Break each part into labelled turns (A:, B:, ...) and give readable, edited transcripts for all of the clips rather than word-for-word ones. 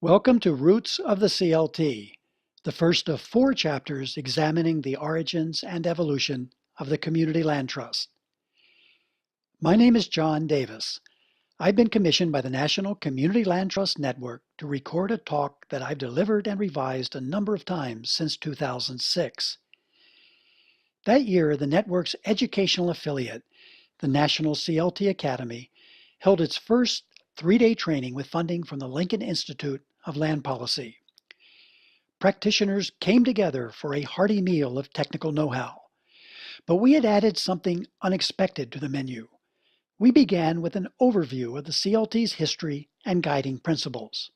A: Welcome to Roots of the CLT, the first of 4 chapters examining the origins and evolution of the Community Land Trust. My name is John Davis. I've been commissioned by the National Community Land Trust Network to record a talk that I've delivered and revised a number of times since 2006. That year, the network's educational affiliate, the National CLT Academy, held its first 3-day training with funding from the Lincoln Institute of Land Policy. Practitioners came together for a hearty meal of technical know-how. But we had added something unexpected to the menu. We began with an overview of the CLT's history and guiding principles.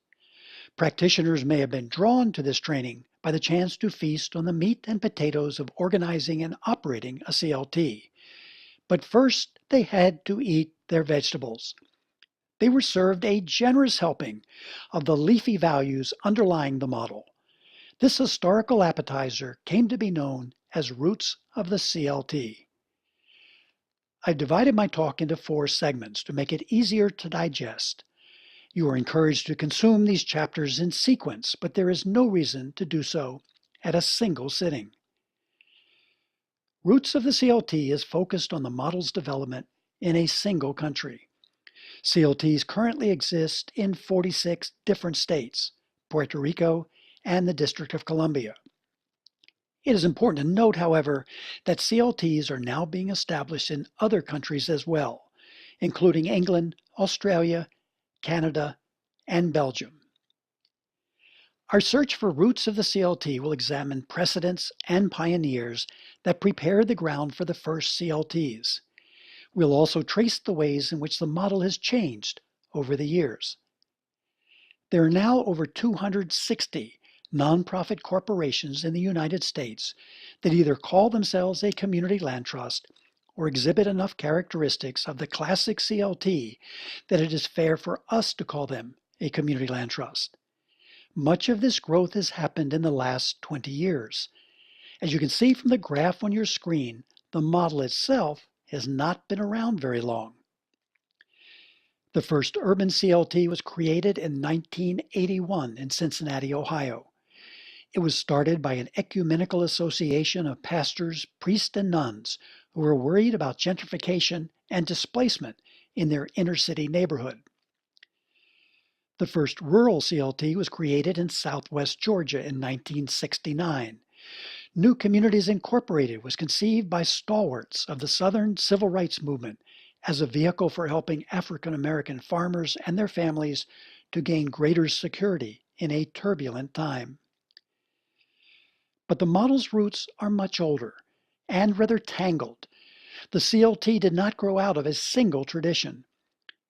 A: Practitioners may have been drawn to this training by the chance to feast on the meat and potatoes of organizing and operating a CLT. But first, they had to eat their vegetables. They were served a generous helping of the leafy values underlying the model. This historical appetizer came to be known as Roots of the CLT. I've divided my talk into 4 segments to make it easier to digest. You are encouraged to consume these chapters in sequence, but there is no reason to do so at a single sitting. Roots of the CLT is focused on the model's development in a single country. CLTs currently exist in 46 different states, Puerto Rico, and the District of Columbia. It is important to note, however, that CLTs are now being established in other countries as well, including England, Australia, Canada, and Belgium. Our search for roots of the CLT will examine precedents and pioneers that prepared the ground for the first CLTs. We'll also trace the ways in which the model has changed over the years. There are now over 260 nonprofit corporations in the United States that either call themselves a community land trust or exhibit enough characteristics of the classic CLT that it is fair for us to call them a community land trust. Much of this growth has happened in the last 20 years. As you can see from the graph on your screen, the model itself has not been around very long. The first urban CLT was created in 1981 in Cincinnati, Ohio. It was started by an ecumenical association of pastors, priests, and nuns who were worried about gentrification and displacement in their inner city neighborhood. The first rural CLT was created in southwest Georgia in 1969. New Communities Incorporated was conceived by stalwarts of the Southern Civil Rights Movement as a vehicle for helping African American farmers and their families to gain greater security in a turbulent time. But the model's roots are much older and rather tangled. The CLT did not grow out of a single tradition.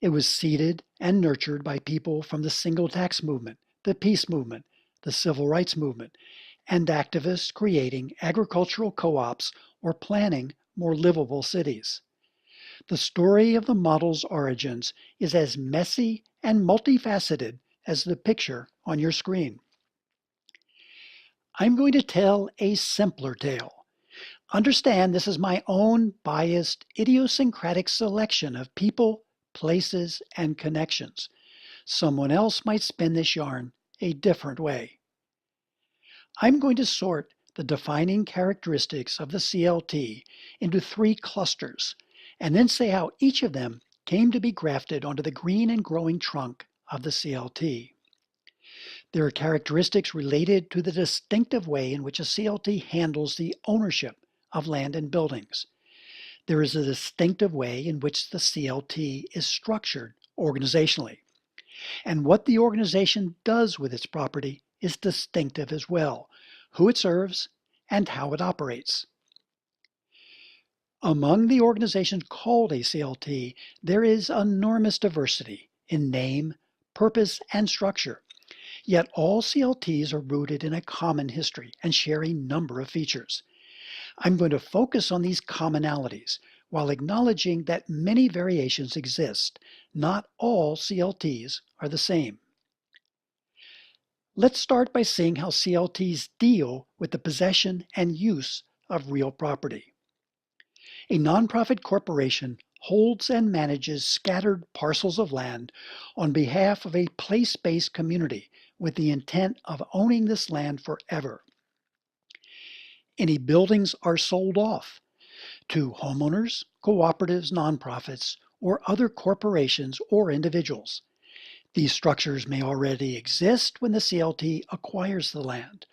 A: It was seeded and nurtured by people from the single tax movement, the peace movement, the civil rights movement, and activists creating agricultural co-ops or planning more livable cities. The story of the model's origins is as messy and multifaceted as the picture on your screen. I'm going to tell a simpler tale. Understand this is my own biased, idiosyncratic selection of people, places, and connections. Someone else might spin this yarn a different way. I'm going to sort the defining characteristics of the CLT into 3 clusters, and then say how each of them came to be grafted onto the green and growing trunk of the CLT. There are characteristics related to the distinctive way in which a CLT handles the ownership of land and buildings. There is a distinctive way in which the CLT is structured organizationally. And what the organization does with its property is distinctive as well, who it serves and how it operates. Among the organizations called a CLT, there is enormous diversity in name, purpose, and structure. Yet all CLTs are rooted in a common history and share a number of features. I'm going to focus on these commonalities while acknowledging that many variations exist. Not all CLTs are the same. Let's start by seeing how CLTs deal with the possession and use of real property. A nonprofit corporation holds and manages scattered parcels of land on behalf of a place-based community with the intent of owning this land forever. Any buildings are sold off to homeowners, cooperatives, nonprofits, or other corporations or individuals. These structures may already exist when the CLT acquires the land,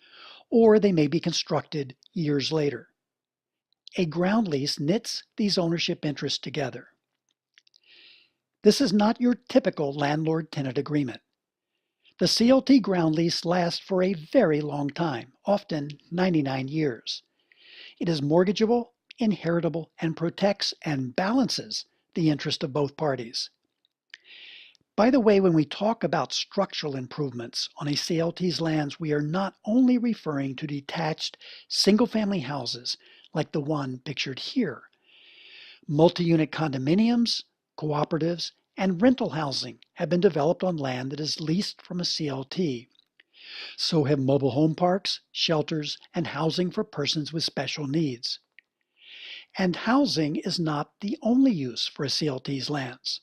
A: or they may be constructed years later. A ground lease knits these ownership interests together. This is not your typical landlord-tenant agreement. The CLT ground lease lasts for a very long time, often 99 years. It is mortgageable, inheritable, and protects and balances the interest of both parties. By the way, when we talk about structural improvements on a CLT's lands, we are not only referring to detached single-family houses like the one pictured here. Multi-unit condominiums, cooperatives, and rental housing have been developed on land that is leased from a CLT. So have mobile home parks, shelters, and housing for persons with special needs. And housing is not the only use for a CLT's lands.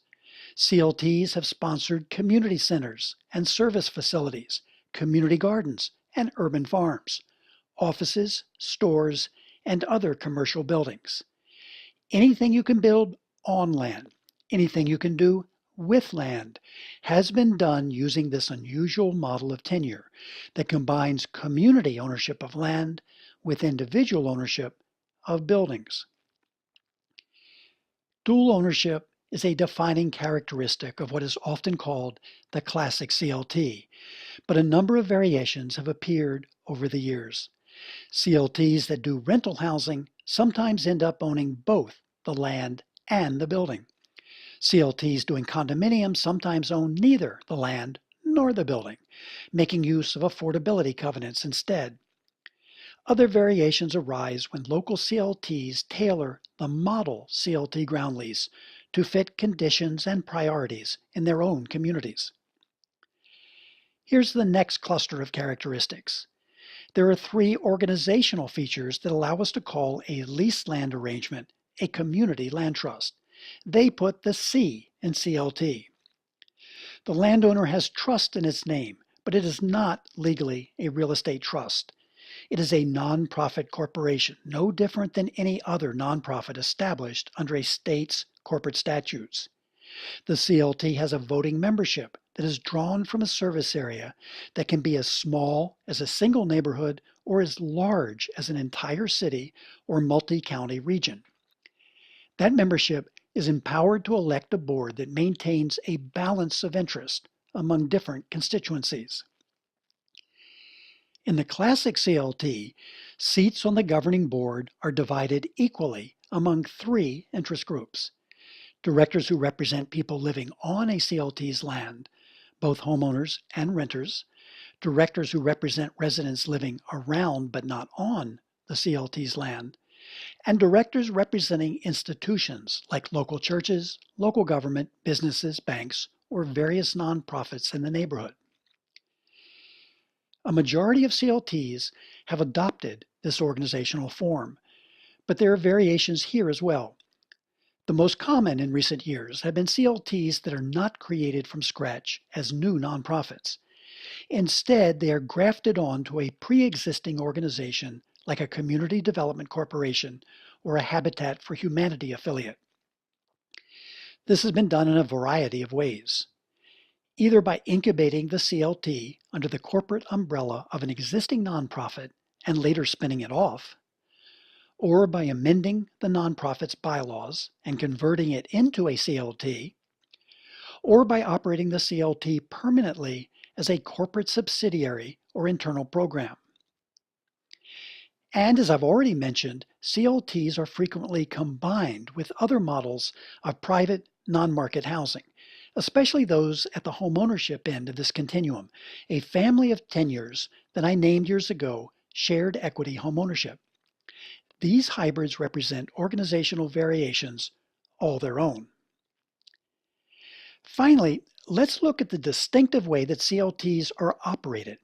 A: CLTs have sponsored community centers and service facilities, community gardens, and urban farms, offices, stores, and other commercial buildings. Anything you can build on land, anything you can do with land, has been done using this unusual model of tenure that combines community ownership of land with individual ownership of buildings. Dual ownership is a defining characteristic of what is often called the classic CLT, but a number of variations have appeared over the years. CLTs that do rental housing sometimes end up owning both the land and the building. CLTs doing condominiums sometimes own neither the land nor the building, making use of affordability covenants instead. Other variations arise when local CLTs tailor the model CLT ground lease to fit conditions and priorities in their own communities. Here's the next cluster of characteristics. There are three organizational features that allow us to call a leased land arrangement a community land trust. They put the C in CLT. The landowner has trust in its name, but it is not legally a real estate trust. It is a nonprofit corporation, no different than any other nonprofit established under a state's corporate statutes. The CLT has a voting membership that is drawn from a service area that can be as small as a single neighborhood or as large as an entire city or multi-county region. That membership is empowered to elect a board that maintains a balance of interest among different constituencies. In the classic CLT, seats on the governing board are divided equally among three interest groups: directors who represent people living on a CLT's land, both homeowners and renters, directors who represent residents living around but not on the CLT's land, and directors representing institutions like local churches, local government, businesses, banks, or various nonprofits in the neighborhood. A majority of CLTs have adopted this organizational form, but there are variations here as well. The most common in recent years have been CLTs that are not created from scratch as new nonprofits. Instead, they are grafted onto a pre-existing organization like a community development corporation or a Habitat for Humanity affiliate. This has been done in a variety of ways, either by incubating the CLT under the corporate umbrella of an existing nonprofit and later spinning it off, or by amending the nonprofit's bylaws and converting it into a CLT, or by operating the CLT permanently as a corporate subsidiary or internal program. And as I've already mentioned, CLTs are frequently combined with other models of private non-market housing, especially those at the homeownership end of this continuum, a family of tenures that I named years ago shared equity homeownership. These hybrids represent organizational variations all their own. Finally, let's look at the distinctive way that CLTs are operated.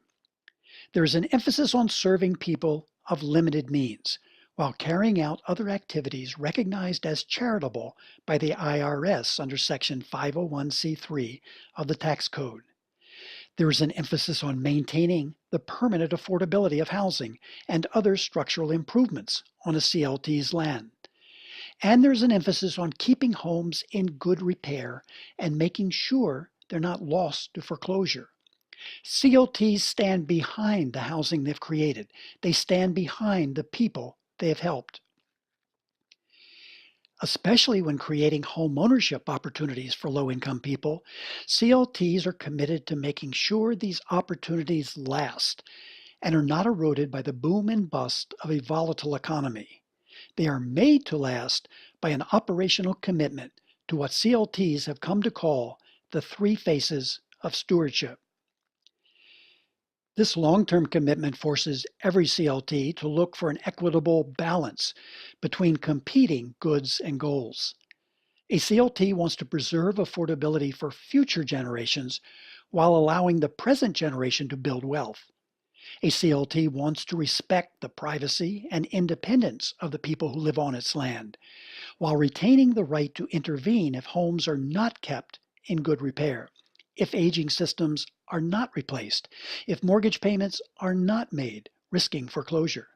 A: There is an emphasis on serving people of limited means while carrying out other activities recognized as charitable by the IRS under Section 501c3 of the tax code. There is an emphasis on maintaining the permanent affordability of housing and other structural improvements on a CLT's land. And there's an emphasis on keeping homes in good repair and making sure they're not lost to foreclosure. CLTs stand behind the housing they've created. They stand behind the people they have helped. Especially when creating home ownership opportunities for low-income people, CLTs are committed to making sure these opportunities last and are not eroded by the boom and bust of a volatile economy. They are made to last by an operational commitment to what CLTs have come to call the three faces of stewardship. This long-term commitment forces every CLT to look for an equitable balance between competing goods and goals. A CLT wants to preserve affordability for future generations while allowing the present generation to build wealth. A CLT wants to respect the privacy and independence of the people who live on its land, while retaining the right to intervene if homes are not kept in good repair, if aging systems are not replaced, if mortgage payments are not made, risking foreclosure.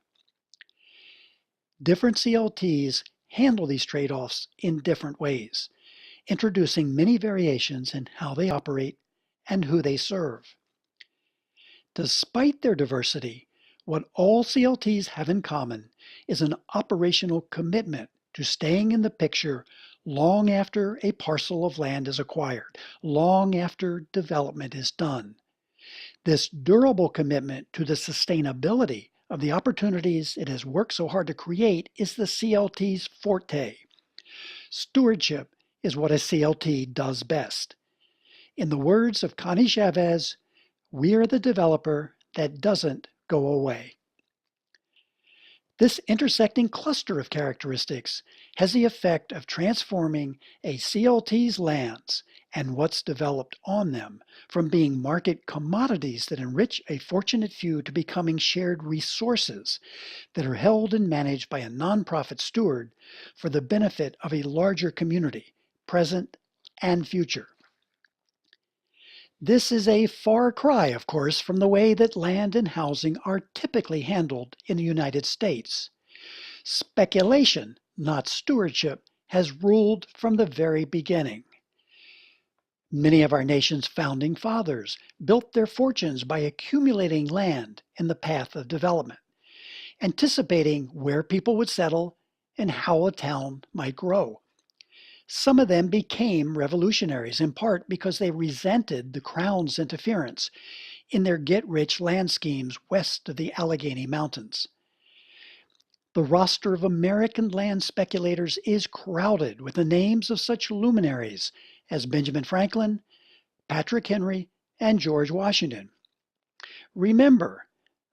A: Different CLTs handle these trade-offs in different ways, introducing many variations in how they operate and who they serve. Despite their diversity, what all CLTs have in common is an operational commitment to staying in the picture long after a parcel of land is acquired, long after development is done. This durable commitment to the sustainability of the opportunities it has worked so hard to create is the CLT's forte. Stewardship is what a CLT does best. In the words of Connie Chavez, "We're the developer that doesn't go away." This intersecting cluster of characteristics has the effect of transforming a CLT's lands and what's developed on them from being market commodities that enrich a fortunate few to becoming shared resources that are held and managed by a nonprofit steward for the benefit of a larger community, present and future. This is a far cry, of course, from the way that land and housing are typically handled in the United States. Speculation, not stewardship, has ruled from the very beginning. Many of our nation's founding fathers built their fortunes by accumulating land in the path of development, anticipating where people would settle and how a town might grow. Some of them became revolutionaries, in part because they resented the Crown's interference in their get-rich land schemes west of the Allegheny Mountains. The roster of American land speculators is crowded with the names of such luminaries as Benjamin Franklin, Patrick Henry, and George Washington. Remember,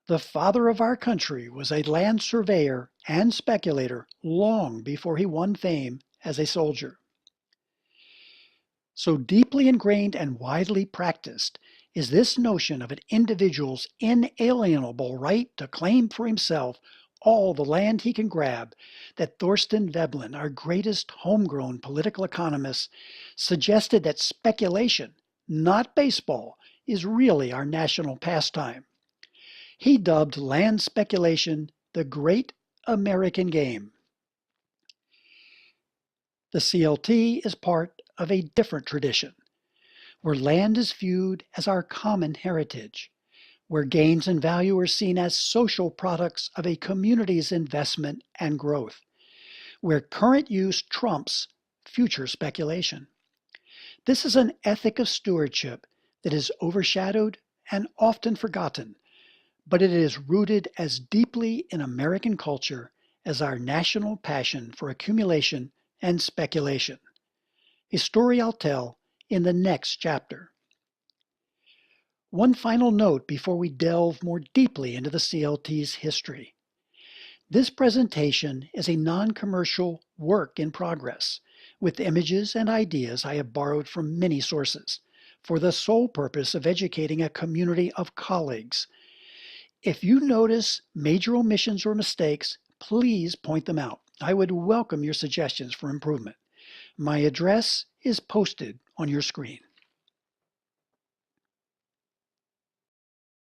A: the father of our country was a land surveyor and speculator long before he won fame as a soldier. So deeply ingrained and widely practiced is this notion of an individual's inalienable right to claim for himself all the land he can grab that Thorstein Veblen, our greatest homegrown political economist, suggested that speculation, not baseball, is really our national pastime. He dubbed land speculation the great American game. The CLT is part of a different tradition, where land is viewed as our common heritage, where gains in value are seen as social products of a community's investment and growth, where current use trumps future speculation. This is an ethic of stewardship that is overshadowed and often forgotten, but it is rooted as deeply in American culture as our national passion for accumulation and speculation. A story I'll tell in the next chapter. One final note before we delve more deeply into the CLT's history. This presentation is a non-commercial work in progress with images and ideas I have borrowed from many sources for the sole purpose of educating a community of colleagues. If you notice major omissions or mistakes, please point them out. I would welcome your suggestions for improvement. My address is posted on your screen.